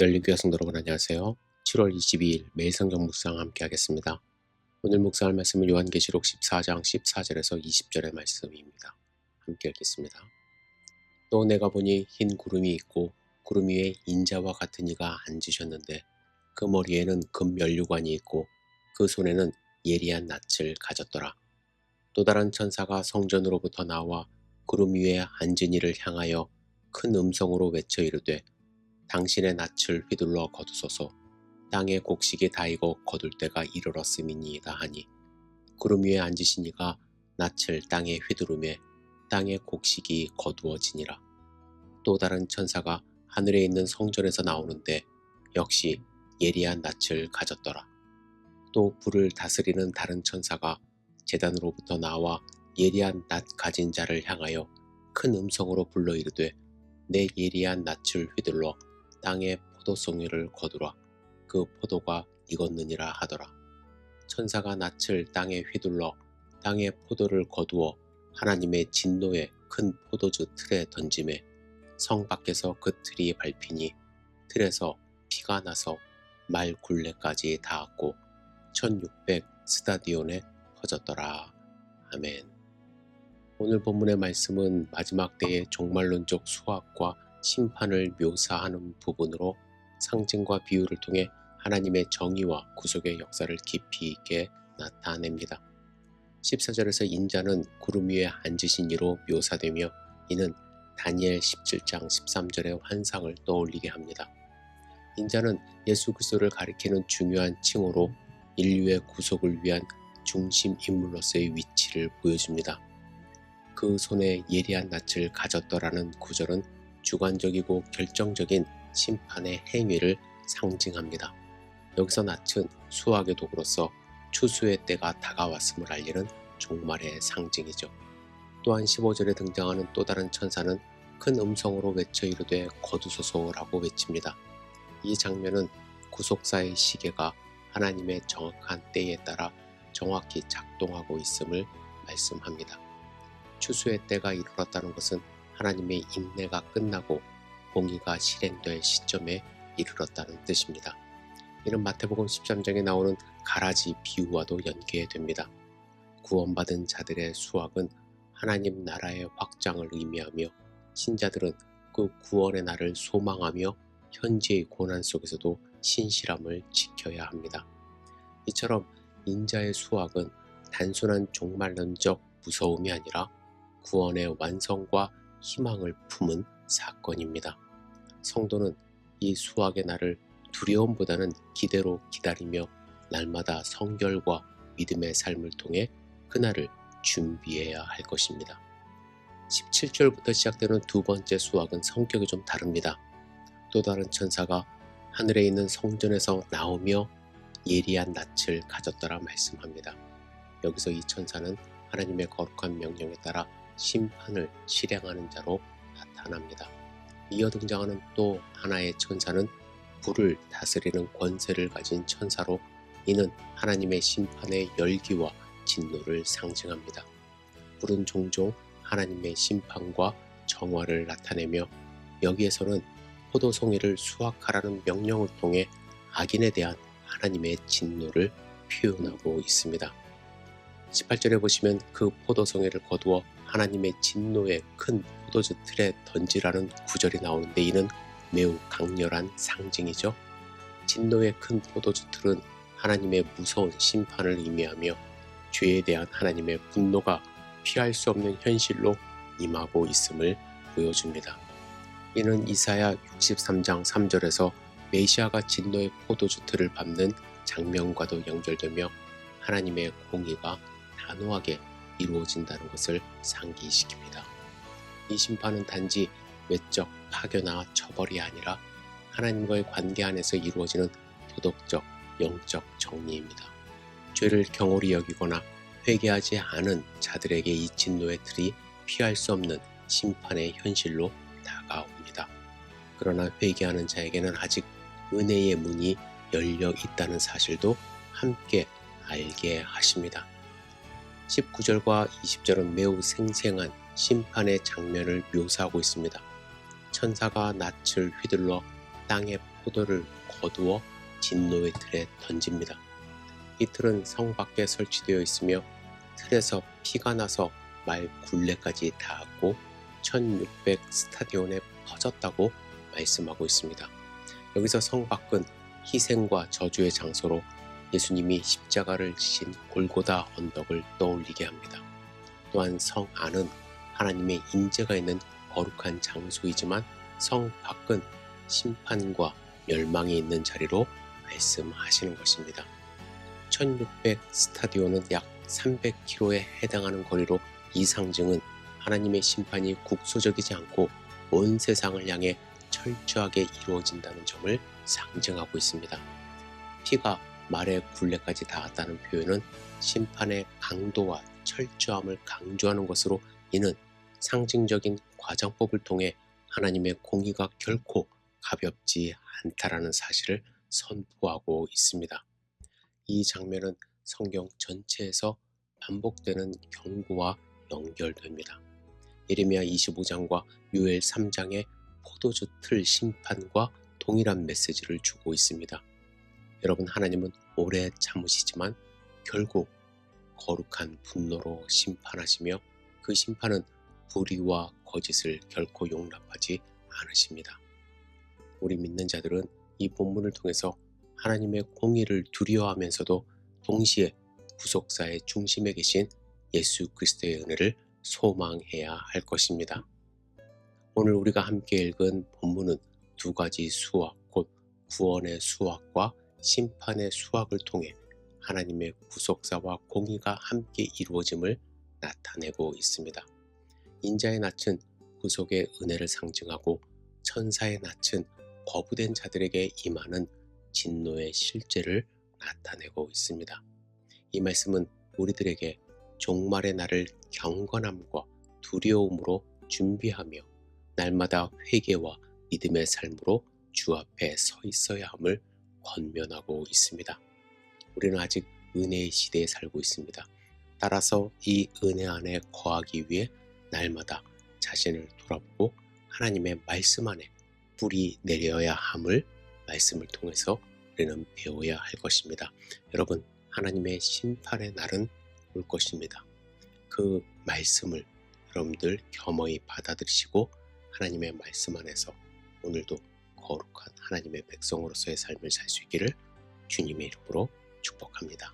열린교회 성도 여러분 안녕하세요. 7월 22일 매일 성경 묵상 함께 하겠습니다. 오늘 묵상할 말씀은 요한계시록 14장 14절에서 20절의 말씀입니다. 함께 읽겠습니다. 또 내가 보니 흰 구름이 있고 구름 위에 인자와 같은 이가 앉으셨는데 그 머리에는 금 면류관이 있고 그 손에는 예리한 낯을 가졌더라. 또 다른 천사가 성전으로부터 나와 구름 위에 앉은 이를 향하여 큰 음성으로 외쳐 이르되 당신의 낯을 휘둘러 거두소서. 땅의 곡식이 다 익어 거둘 때가 이르렀음이니이다 하니 구름 위에 앉으신 이가 낯을 땅에 휘두르매 땅의 곡식이 거두어지니라. 또 다른 천사가 하늘에 있는 성전에서 나오는데 역시 예리한 낯을 가졌더라. 또 불을 다스리는 다른 천사가 제단으로부터 나와 예리한 낯 가진 자를 향하여 큰 음성으로 불러 이르되 내 예리한 낯을 휘둘러 땅의 포도송이를 거두라. 그 포도가 익었느니라 하더라. 천사가 낯을 땅에 휘둘러 땅의 포도를 거두어 하나님의 진노의 큰 포도주 틀에 던짐에 성 밖에서 그 틀이 밟히니 틀에서 피가 나서 말 굴레까지 닿았고 1600 스타디온에 퍼졌더라. 아멘. 오늘 본문의 말씀은 마지막 때의 종말론적 수학과 심판을 묘사하는 부분으로 상징과 비유를 통해 하나님의 정의와 구속의 역사를 깊이 있게 나타냅니다. 14절에서 인자는 구름 위에 앉으신 이로 묘사되며 이는 다니엘 17장 13절의 환상을 떠올리게 합니다. 인자는 예수 그리스도를 가리키는 중요한 칭호로 인류의 구속을 위한 중심 인물로서의 위치를 보여줍니다. 그 손에 예리한 낯을 가졌더라는 구절은 주관적이고 결정적인 심판의 행위를 상징합니다. 여기서 낯은 수학의 도구로서 추수의 때가 다가왔음을 알리는 종말의 상징이죠. 또한 15절에 등장하는 또 다른 천사는 큰 음성으로 외쳐 이르되 거두소서라고 외칩니다. 이 장면은 구속사의 시계가 하나님의 정확한 때에 따라 정확히 작동하고 있음을 말씀합니다. 추수의 때가 이르렀다는 것은 하나님의 인내가 끝나고 공의가 실행될 시점에 이르렀다는 뜻입니다. 이는 마태복음 13장에 나오는 가라지 비유와도 연계됩니다. 구원받은 자들의 수확은 하나님 나라의 확장을 의미하며 신자들은 그 구원의 날을 소망하며 현재의 고난 속에서도 신실함을 지켜야 합니다. 이처럼 인자의 수확은 단순한 종말론적 무서움이 아니라 구원의 완성과 희망을 품은 사건입니다. 성도는 이 수확의 날을 두려움보다는 기대로 기다리며 날마다 성결과 믿음의 삶을 통해 그날을 준비해야 할 것입니다. 17절부터 시작되는 두 번째 수확은 성격이 좀 다릅니다. 또 다른 천사가 하늘에 있는 성전에서 나오며 예리한 낯을 가졌더라 말씀합니다. 여기서 이 천사는 하나님의 거룩한 명령에 따라 심판을 실행하는 자로 나타납니다. 이어 등장하는 또 하나의 천사는 불을 다스리는 권세를 가진 천사로 이는 하나님의 심판의 열기와 진노를 상징합니다. 불은 종종 하나님의 심판과 정화를 나타내며 여기에서는 포도송이를 수확하라는 명령을 통해 악인에 대한 하나님의 진노를 표현하고 있습니다. 18절에 보시면 그 포도송이를 거두어 하나님의 진노의 큰 포도주 틀에 던지라는 구절이 나오는데 이는 매우 강렬한 상징이죠. 진노의 큰 포도주 틀은 하나님의 무서운 심판을 의미하며 죄에 대한 하나님의 분노가 피할 수 없는 현실로 임하고 있음을 보여줍니다. 이는 이사야 63장 3절에서 메시아가 진노의 포도주 틀을 밟는 장면과도 연결되며 하나님의 공의가 단호하게 이루어진다는 것을 상기시킵니다. 이 심판은 단지 외적 파괴나 처벌이 아니라 하나님과의 관계 안에서 이루어지는 도덕적, 영적 정리입니다. 죄를 경홀히 여기거나 회개하지 않은 자들에게 이 진노의 틀이 피할 수 없는 심판의 현실로 다가옵니다. 그러나 회개하는 자에게는 아직 은혜의 문이 열려 있다는 사실도 함께 알게 하십니다. 19절과 20절은 매우 생생한 심판의 장면을 묘사하고 있습니다. 천사가 낯을 휘둘러 땅의 포도를 거두어 진노의 틀에 던집니다. 이 틀은 성 밖에 설치되어 있으며 틀에서 피가 나서 말 굴레까지 닿았고 1600 스타디온에 퍼졌다고 말씀하고 있습니다. 여기서 성 밖은 희생과 저주의 장소로 예수님이 십자가를 지신 골고다 언덕을 떠올리게 합니다. 또한 성 안은 하나님의 임재가 있는 거룩한 장소이지만 성 밖은 심판과 멸망이 있는 자리로 말씀하시는 것입니다. 1600 스타디온은 약 300km에 해당하는 거리로 이 상징은 하나님의 심판이 국소적이지 않고 온 세상을 향해 철저하게 이루어진다는 점을 상징하고 있습니다. 피가 말의 굴레까지 닿았다는 표현은 심판의 강도와 철저함을 강조하는 것으로 이는 상징적인 과정법을 통해 하나님의 공의가 결코 가볍지 않다라는 사실을 선포하고 있습니다. 이 장면은 성경 전체에서 반복되는 경고와 연결됩니다. 예레미야 25장과 요엘 3장의 포도주 틀 심판과 동일한 메시지를 주고 있습니다. 여러분, 하나님은 오래 참으시지만 결국 거룩한 분노로 심판하시며 그 심판은 불의와 거짓을 결코 용납하지 않으십니다. 우리 믿는 자들은 이 본문을 통해서 하나님의 공의를 두려워하면서도 동시에 구속사의 중심에 계신 예수 그리스도의 은혜를 소망해야 할 것입니다. 오늘 우리가 함께 읽은 본문은 두 가지 수학, 곧 구원의 수학과 심판의 수학을 통해 하나님의 구속사와 공의가 함께 이루어짐을 나타내고 있습니다. 인자의 낯은 구속의 은혜를 상징하고 천사의 낯은 거부된 자들에게 임하는 진노의 실제를 나타내고 있습니다. 이 말씀은 우리들에게 종말의 날을 경건함과 두려움으로 준비하며 날마다 회개와 믿음의 삶으로 주 앞에 서 있어야 함을 권면하고 있습니다. 우리는 아직 은혜의 시대에 살고 있습니다. 따라서 이 은혜 안에 거하기 위해 날마다 자신을 돌아보고 하나님의 말씀 안에 뿌리 내려야 함을 말씀을 통해서 우리는 배워야 할 것입니다. 여러분, 하나님의 심판의 날은 올 것입니다. 그 말씀을 여러분들 겸허히 받아들이시고 하나님의 말씀 안에서 오늘도 거룩한 하나님의 백성으로서의 삶을 살 수 있기를 주님의 이름으로 축복합니다.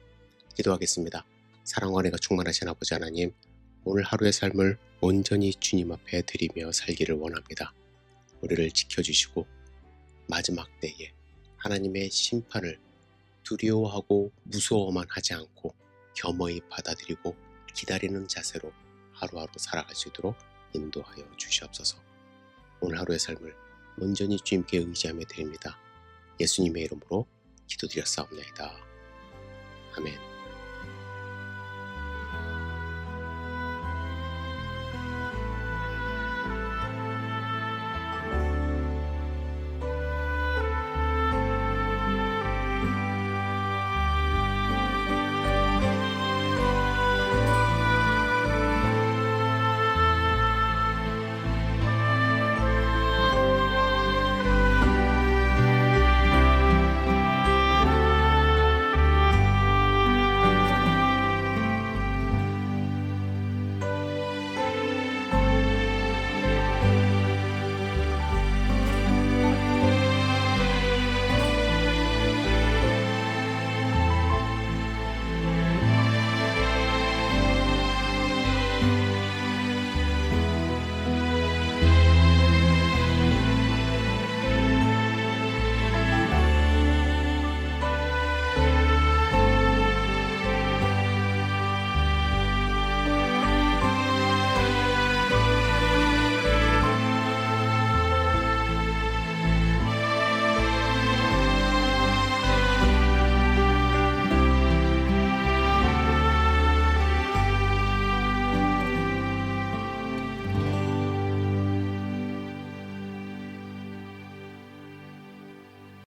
기도하겠습니다. 사랑과 은혜가 충만하신 아버지 하나님, 오늘 하루의 삶을 온전히 주님 앞에 드리며 살기를 원합니다. 우리를 지켜주시고 마지막 때에 하나님의 심판을 두려워하고 무서워만 하지 않고 겸허히 받아들이고 기다리는 자세로 하루하루 살아갈 수 있도록 인도하여 주시옵소서. 오늘 하루의 삶을 온전히 주님께 의지하며 드립니다. 예수님의 이름으로 기도드렸사옵나이다. 아멘.